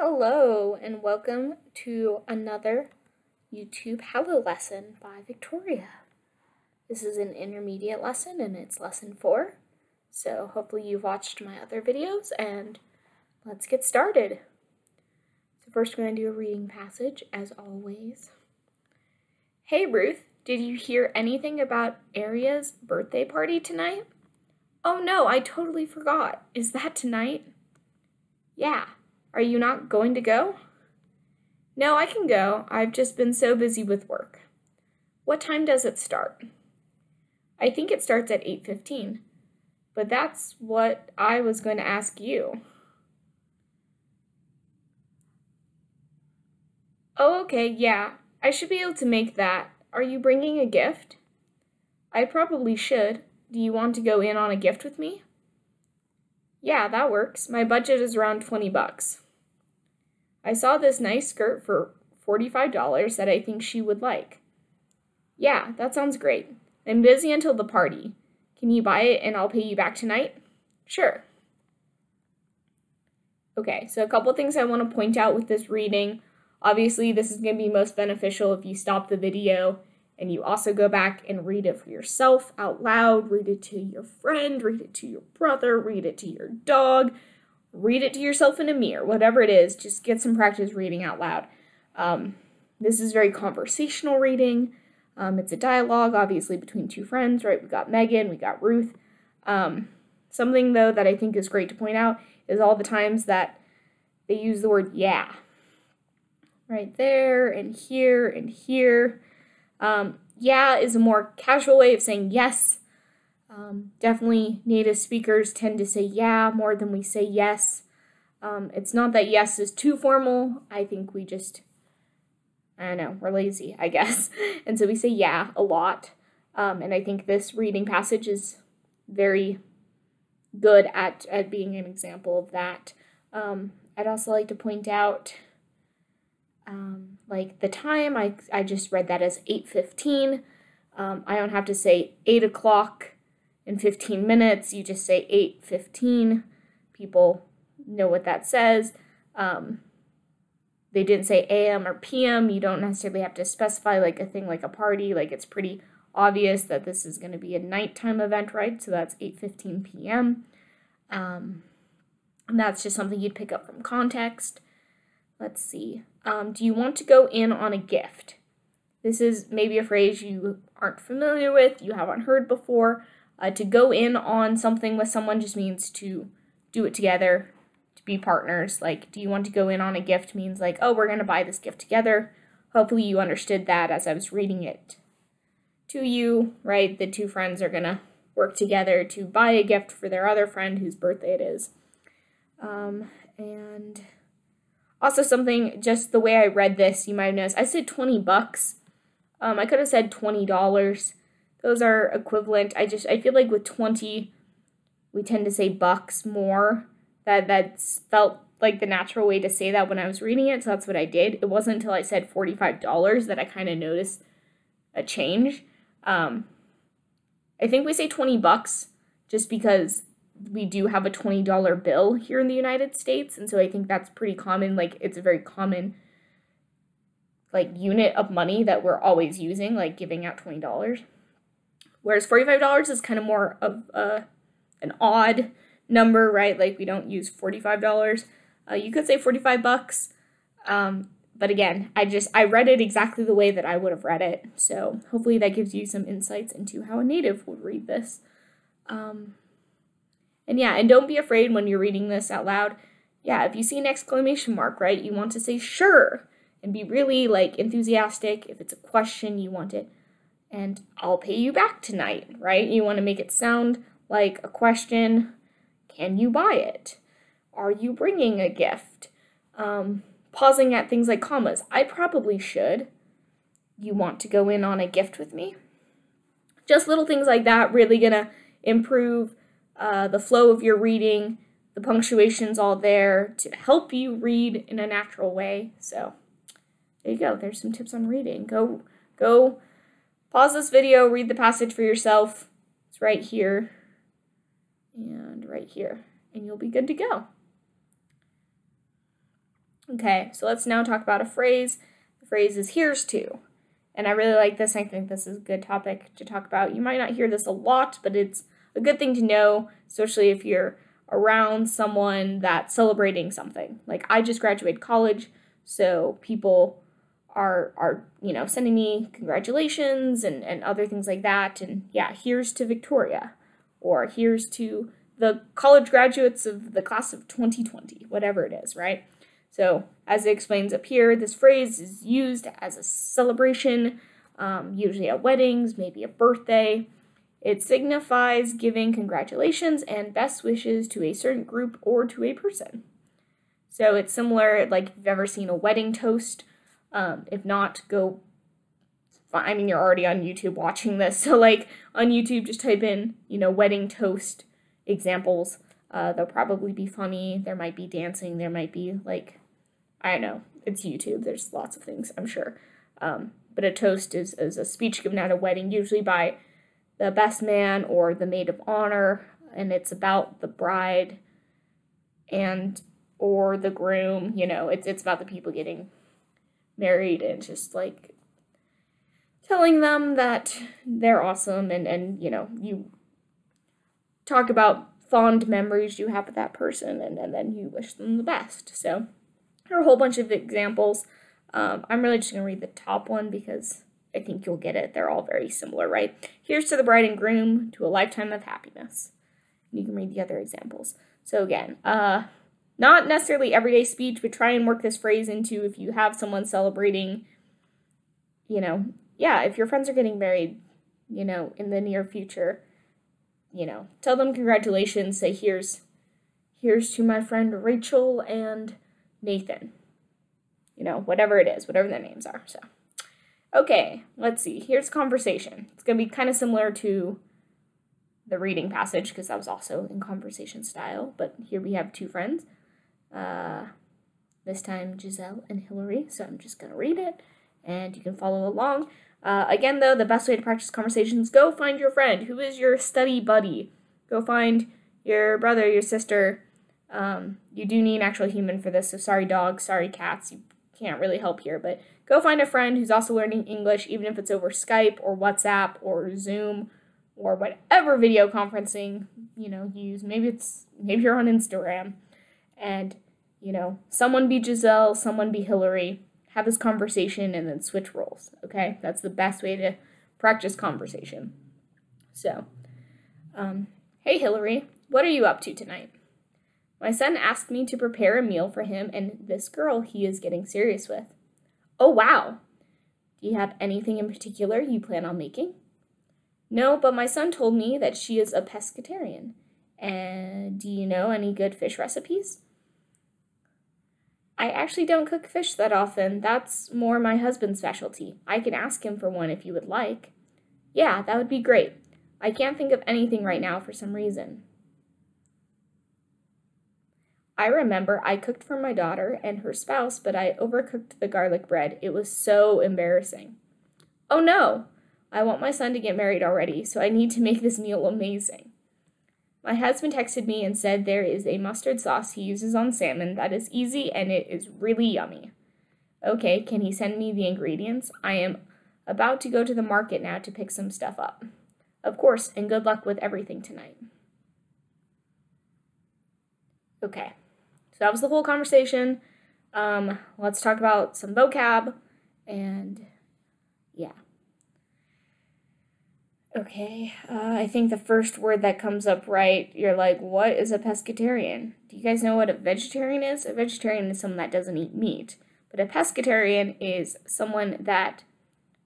Hello and welcome to another YouTube Hallo lesson by Victoria. This is an intermediate lesson and it's lesson 4. So hopefully you've watched my other videos and let's get started. So first we're going to do a reading passage as always. Hey Ruth, did you hear anything about Aria's birthday party tonight? Oh no, I totally forgot. Is that tonight? Yeah. Are you not going to go? No, I can go. I've just been so busy with work. What time does it start? I think it starts at 8:15, but that's what I was going to ask you. Oh, okay, yeah. I should be able to make that. Are you bringing a gift? I probably should. Do you want to go in on a gift with me? Yeah, that works. My budget is around $20. I saw this nice skirt for $45 that I think she would like. Yeah, that sounds great. I'm busy until the party. Can you buy it and I'll pay you back tonight? Sure. Okay, so a couple things I want to point out with this reading. Obviously, this is going to be most beneficial if you stop the video and you also go back and read it for yourself out loud. Read it to your friend, read it to your brother, read it to your dog, read it to yourself in a mirror, whatever it is, just get some practice reading out loud. This is very conversational reading. It's a dialogue, obviously, between two friends, right? We got Megan, we got Ruth. Something, though, that I think is great to point out is all the times that they use the word yeah. Right there, and here, and here. Yeah is a more casual way of saying yes. Definitely native speakers tend to say yeah more than we say yes. It's not that yes is too formal. I think we just, I don't know, we're lazy, I guess. And so we say yeah a lot. And I think this reading passage is very good at being an example of that. I'd also like to point out like the time, I just read that as 8:15. I don't have to say 8 o'clock in 15 minutes. You just say 8:15. People know what that says. They didn't say AM or PM. You don't necessarily have to specify like a thing like a party. Like it's pretty obvious that this is going to be a nighttime event, right? So that's 8:15 p.m. And that's just something you'd pick up from context. Let's see. Do you want to go in on a gift? This is maybe a phrase you aren't familiar with, you haven't heard before. To go in on something with someone just means to do it together, to be partners. Like, do you want to go in on a gift means like, oh, we're going to buy this gift together. Hopefully you understood that as I was reading it to you, right? The two friends are going to work together to buy a gift for their other friend whose birthday it is. And also something, just the way I read this, you might have noticed, I said $20. I could have said $20. Those are equivalent. I feel like with 20, we tend to say bucks more. That's felt like the natural way to say that when I was reading it, so that's what I did. It wasn't until I said $45 that I kind of noticed a change. I think we say $20 just because we do have a $20 bill here in the United States, and so I think that's pretty common. Like, it's a very common, like, unit of money that we're always using, like, giving out $20. Whereas $45 is kind of more of an odd number, right? Like, we don't use $45. You could say $45. But again, I read it exactly the way that I would have read it, so hopefully that gives you some insights into how a native would read this. And yeah, and don't be afraid when you're reading this out loud. Yeah, if you see an exclamation mark, right, you want to say sure and be really like enthusiastic. If it's a question, you want it, and I'll pay you back tonight, right? You want to make it sound like a question. Can you buy it? Are you bringing a gift? Pausing at things like commas. I probably should. You want to go in on a gift with me? Just little things like that really gonna improve the flow of your reading. The punctuation's all there to help you read in a natural way. So there you go. There's some tips on reading. Go pause this video, read the passage for yourself. It's right here and right here, and you'll be good to go. Okay, so let's now talk about a phrase. The phrase is here's to. And I really like this. I think this is a good topic to talk about. You might not hear this a lot, but it's a good thing to know, especially if you're around someone that's celebrating something. Like I just graduated college, so people are sending me congratulations and other things like that. And yeah, here's to Victoria, or here's to the college graduates of the class of 2020, whatever it is, right? So as it explains up here, this phrase is used as a celebration, usually at weddings, maybe a birthday. It signifies giving congratulations and best wishes to a certain group or to a person. So it's similar, like if you've ever seen a wedding toast. If not, you're already on YouTube watching this. So like on YouTube, just type in, wedding toast examples. They'll probably be funny. There might be dancing. There might be I don't know. It's YouTube. There's lots of things, I'm sure. But a toast is a speech given at a wedding, usually by the best man or the maid of honor, and it's about the bride or the groom. It's about the people getting married and just telling them that they're awesome and you talk about fond memories you have with that person and then you wish them the best. So there are a whole bunch of examples. I'm really just going to read the top one because I think you'll get it. They're all very similar, right? Here's to the bride and groom, to a lifetime of happiness. You can read the other examples. So again, not necessarily everyday speech, but try and work this phrase into if you have someone celebrating, if your friends are getting married, in the near future, tell them congratulations, say here's to my friend Rachel and Nathan, whatever it is, whatever their names are. So, okay, let's see. Here's conversation. It's going to be kind of similar to the reading passage because that was also in conversation style, but here we have two friends. This time Giselle and Hillary, so I'm just going to read it, and you can follow along. Again, though, the best way to practice conversations, go find your friend. Who is your study buddy? Go find your brother, your sister. You do need an actual human for this, so sorry dogs, sorry cats, you can't really help here, but go find a friend who's also learning English, even if it's over Skype or WhatsApp or Zoom or whatever video conferencing, you use. Maybe you're on Instagram, and, someone be Giselle, someone be Hillary. Have this conversation and then switch roles, okay? That's the best way to practice conversation. So, hey Hillary, what are you up to tonight? My son asked me to prepare a meal for him and this girl he is getting serious with. Oh, wow. Do you have anything in particular you plan on making? No, but my son told me that she is a pescatarian. And do you know any good fish recipes? I actually don't cook fish that often. That's more my husband's specialty. I can ask him for one if you would like. Yeah, that would be great. I can't think of anything right now for some reason. I remember I cooked for my daughter and her spouse, but I overcooked the garlic bread. It was so embarrassing. Oh no! I want my son to get married already, so I need to make this meal amazing. My husband texted me and said there is a mustard sauce he uses on salmon that is easy and it is really yummy. Okay, can he send me the ingredients? I am about to go to the market now to pick some stuff up. Of course, and good luck with everything tonight. Okay, so that was the whole conversation. Let's talk about some vocab, and yeah. Okay, I think the first word that comes up right, you're like, what is a pescatarian? Do you guys know what a vegetarian is? A vegetarian is someone that doesn't eat meat, but a pescatarian is someone that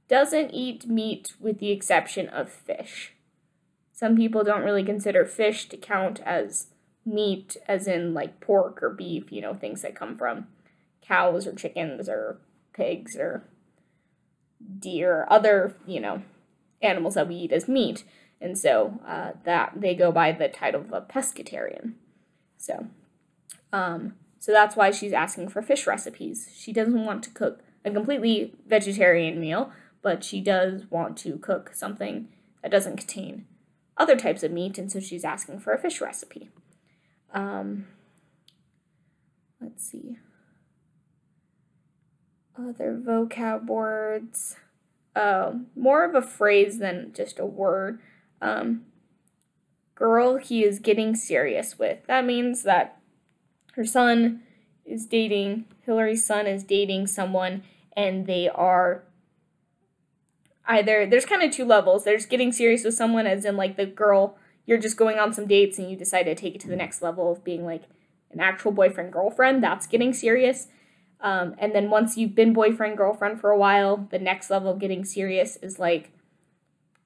doesn't eat meat with the exception of fish. Some people don't really consider fish to count as meat, as in like pork or beef, things that come from cows or chickens or pigs or deer, other, animals that we eat as meat, and so that they go by the title of a pescatarian. So that's why she's asking for fish recipes. She doesn't want to cook a completely vegetarian meal, but she does want to cook something that doesn't contain other types of meat, and so she's asking for a fish recipe. Let's see. Other vocab words. More of a phrase than just a word. Girl he is getting serious with. That means that Hillary's son is dating someone, and they are either, there's kind of two levels. There's getting serious with someone, as in like the girl, you're just going on some dates and you decide to take it to the next level of being like an actual boyfriend-girlfriend. That's getting serious. And then once you've been boyfriend-girlfriend for a while, the next level of getting serious is like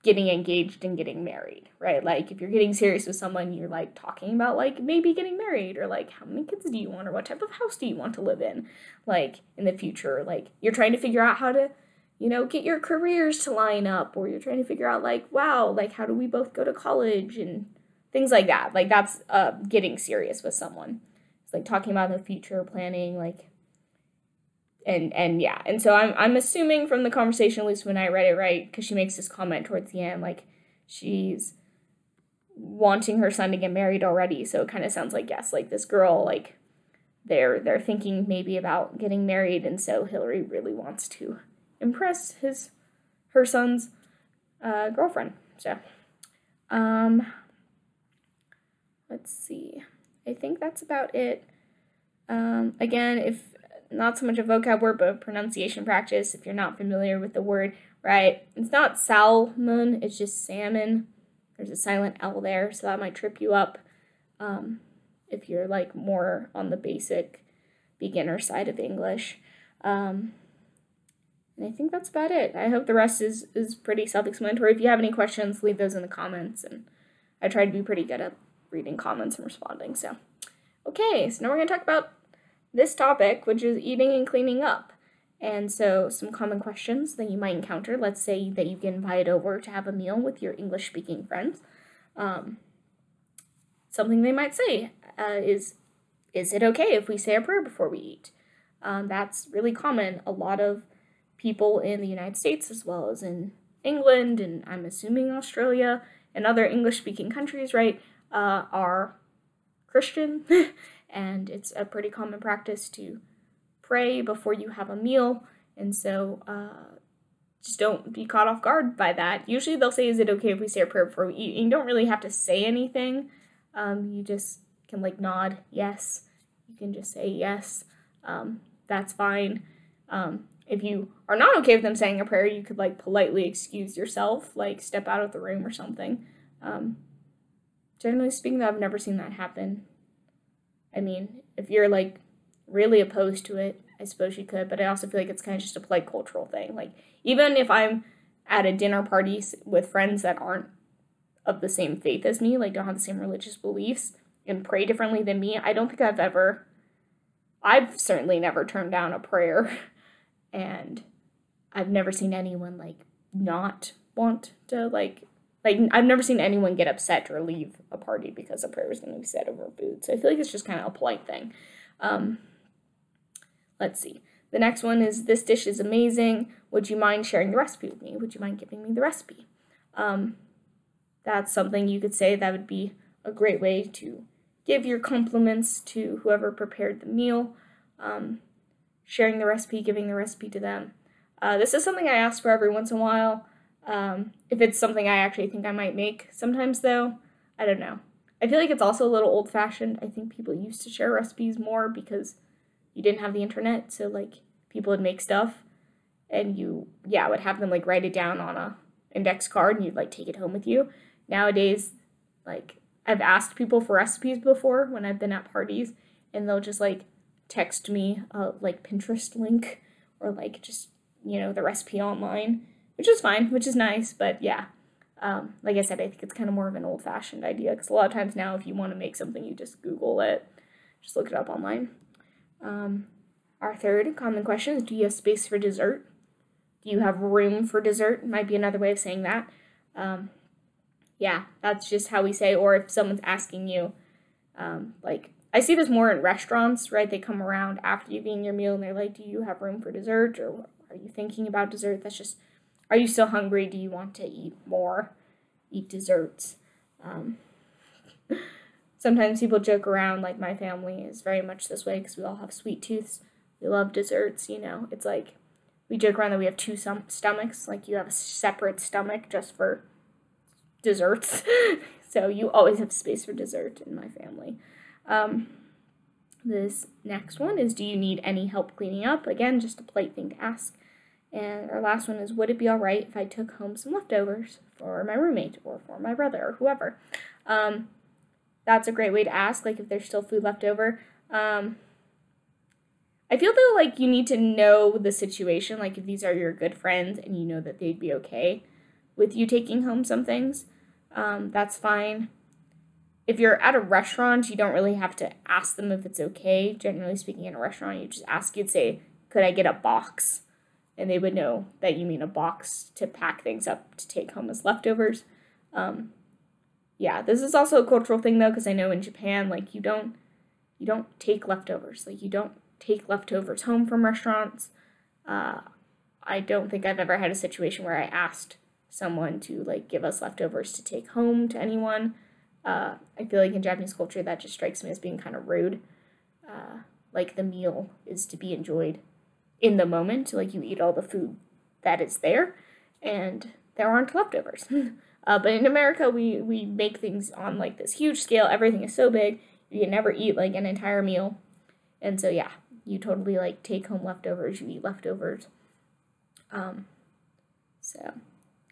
getting engaged and getting married, right? Like if you're getting serious with someone, you're like talking about like maybe getting married, or like how many kids do you want, or what type of house do you want to live in, like in the future. Like you're trying to figure out how to, get your careers to line up, or you're trying to figure out like, wow, like how do we both go to college and things like that. Like that's getting serious with someone. It's like talking about the future, planning, like, and yeah. And so I'm assuming from the conversation, at least when I read it right, because she makes this comment towards the end, like she's wanting her son to get married already. So it kind of sounds like, yes, like this girl, like they're thinking maybe about getting married, and so Hillary really wants to impress her son's girlfriend. So let's see. I think that's about it. Again, if not so much a vocab word, but a pronunciation practice, if you're not familiar with the word, right? It's not salmon, it's just salmon. There's a silent L there, so that might trip you up if you're like more on the basic beginner side of English. And I think that's about it. I hope the rest is pretty self-explanatory. If you have any questions, leave those in the comments, and I try to be pretty good at reading comments and responding. So, okay, so now we're going to talk about this topic, which is eating and cleaning up. And so some common questions that you might encounter. Let's say that you get invited over to have a meal with your English-speaking friends. Something they might say is it okay if we say a prayer before we eat? That's really common. A lot of people in the United States, as well as in England, and I'm assuming Australia, and other English-speaking countries, right, are Christian, and it's a pretty common practice to pray before you have a meal, and so just don't be caught off guard by that. Usually they'll say, is it okay if we say a prayer before we eat? And you don't really have to say anything. You just can like nod yes. You can just say yes. That's fine. If you are not okay with them saying a prayer, you could like politely excuse yourself, like step out of the room or something. Generally speaking, I've never seen that happen. I mean, if you're like really opposed to it, I suppose you could, but I also feel like it's kind of just a polite cultural thing. Like, even if I'm at a dinner party with friends that aren't of the same faith as me, like don't have the same religious beliefs and pray differently than me, I don't think I've certainly never turned down a prayer, and I've never seen anyone like not want to like I've never seen anyone get upset or leave a party because a prayer was going to be said over food. So I feel like it's just kind of a polite thing. Let's see. The next one is, this dish is amazing. Would you mind sharing the recipe with me? Would you mind giving me the recipe? That's something you could say. That would be a great way to give your compliments to whoever prepared the meal. Sharing the recipe, giving the recipe to them. This is something I ask for every once in a while. If it's something I actually think I might make. Sometimes, though, I don't know. I feel like it's also a little old-fashioned. I think people used to share recipes more because you didn't have the internet, so, like, people would make stuff, and you, would have them, like, write it down on a index card, and you'd, like, take it home with you. Nowadays, like, I've asked people for recipes before when I've been at parties, and they'll just, like, text me a, like, Pinterest link, or, like, just, the recipe online, which is fine, which is nice, but yeah. Like I said, I think it's kind of more of an old-fashioned idea, because a lot of times now, if you want to make something, you just Google it, just look it up online. Our third common question is, do you have space for dessert? Do you have room for dessert? Might be another way of saying that. Yeah, that's just how we say, or if someone's asking you, like, I see this more in restaurants, right? They come around after you've eaten your meal, and they're like, do you have room for dessert, or are you thinking about dessert? That's just, are you still hungry? Do you want to eat more? Eat desserts. Sometimes people joke around, like my family is very much this way because we all have sweet tooths. We love desserts, you know. It's like, we joke around that we have two stomachs. Like, you have a separate stomach just for desserts. So you always have space for dessert in my family. This next one is, do you need any help cleaning up? Again, just a polite thing to ask. And our last one is, would it be all right if I took home some leftovers for my roommate or for my brother or whoever? That's a great way to ask, like, if there's still food left over. I feel though, like, you need to know the situation, like, if these are your good friends and you know that they'd be okay with you taking home some things, that's fine. If you're at a restaurant, you don't really have to ask them if it's okay. Generally speaking, in a restaurant, you just ask, you'd say, could I get a box? And they would know that you mean a box to pack things up to take home as leftovers. Yeah, this is also a cultural thing, though, because I know in Japan, like, you don't take leftovers. Like, you don't take leftovers home from restaurants. I don't think I've ever had a situation where I asked someone to, like, give us leftovers to take home to anyone. I feel like in Japanese culture, that just strikes me as being kind of rude. Like, the meal is to be enjoyed in the moment. Like, you eat all the food that is there, and there aren't leftovers. But in America, we make things on, like, this huge scale. Everything is so big, you can never eat, like, an entire meal. And so, yeah, you totally, like, take home leftovers, you eat leftovers. So,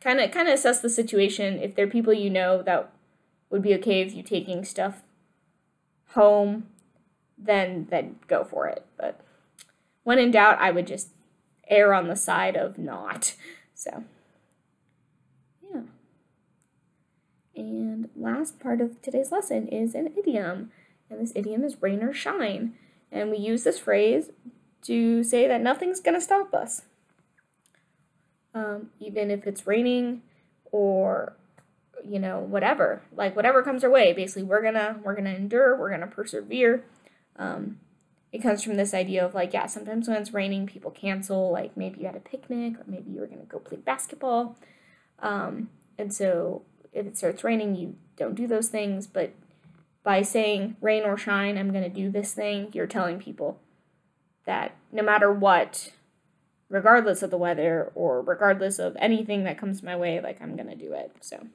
kind of assess the situation. If there are people you know that would be okay with you taking stuff home, then go for it. But when in doubt, I would just err on the side of not. So, yeah. And last part of today's lesson is an idiom. And this idiom is rain or shine. And we use this phrase to say that nothing's going to stop us. Even if it's raining or, you know, whatever. Like, whatever comes our way, basically, we're gonna endure, we're gonna persevere. It comes from this idea of, like, yeah, sometimes when it's raining, people cancel, like, maybe you had a picnic, or maybe you were gonna go play basketball. And so if it starts raining, you don't do those things, but by saying rain or shine, I'm gonna do this thing, you're telling people that no matter what, regardless of the weather or regardless of anything that comes my way, like, I'm gonna do it. So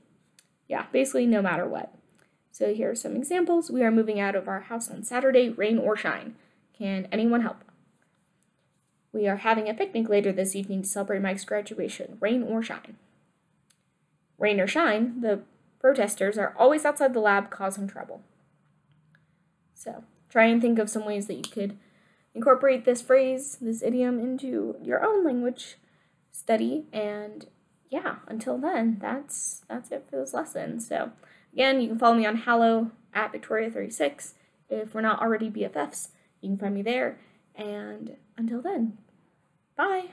yeah, basically no matter what. So here are some examples. We are moving out of our house on Saturday, rain or shine. Can anyone help? We are having a picnic later this evening to celebrate Mike's graduation, rain or shine. Rain or shine, the protesters are always outside the lab causing trouble. So try and think of some ways that you could incorporate this phrase, this idiom, into your own language study. And yeah, until then, that's it for this lesson. So again, you can follow me on Hallo at Victoria36. If we're not already BFFs, you can find me there. And until then, bye.